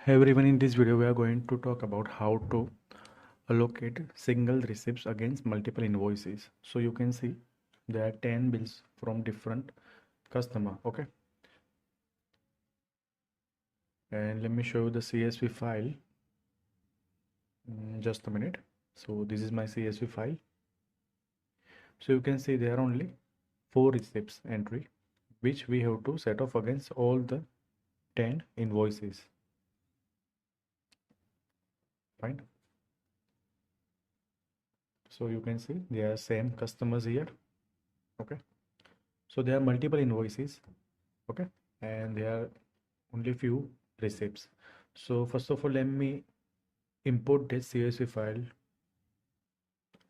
Hey everyone, in this video we are going to talk about how to allocate single receipts against multiple invoices. So you can see there are 10 bills from different customer. Okay, and let me show you the CSV file. Just a minute. So this is my CSV file. So you can see there are only 4 receipts entry which we have to set off against all the 10 invoices. Fine. So you can see there are same customers here. Okay, so there are multiple invoices. Okay, and there are only few receipts. So first of all, let me import this CSV file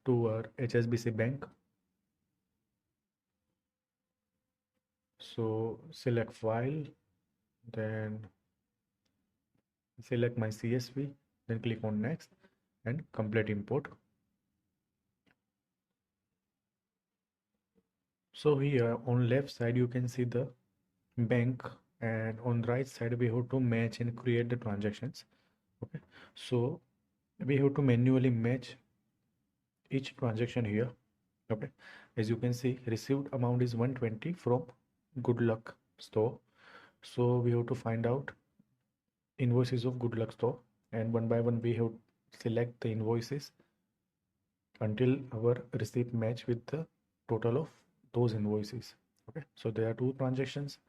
to our HSBC bank. So select file, then select my CSV, then click on next and complete import. So here on left side you can see the bank, and on right side we have to match and create the transactions. Okay, so we have to manually match each transaction here. Okay, as you can see, received amount is 120 from Good Luck Store. So we have to find out invoices of Good Luck Store, and one by one we have select the invoices until our receipt match with the total of those invoices. Okay, so there are 2 transactions.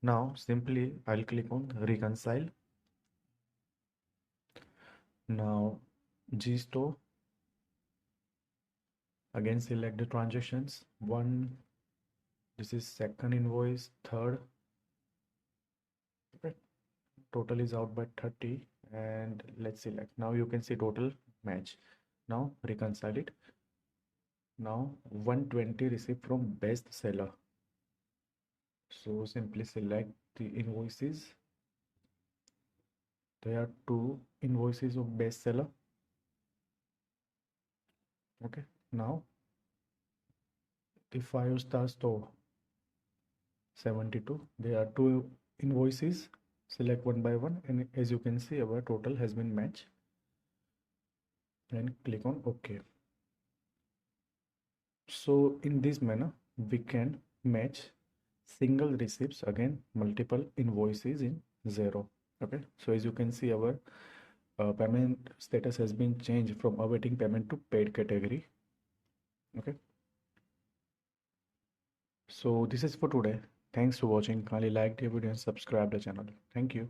Now simply I'll click on reconcile. Now G Store, again select the transactions. One, this is second invoice, third. Okay, total is out by 30, and let's select. Now you can see total match. Now reconcile it. Now 120 received from best seller. So simply select the invoices. There are 2 invoices of best seller. Okay, now the 5-star store 72. There are 2 invoices. Select one by one, and as you can see our total has been matched, and click on OK. So in this manner we can match single receipts again multiple invoices in Xero. Okay, so as you can see our payment status has been changed from awaiting payment to paid category. Okay, so this is for today. Thanks for watching. Kindly like the video and subscribe the channel. Thank you.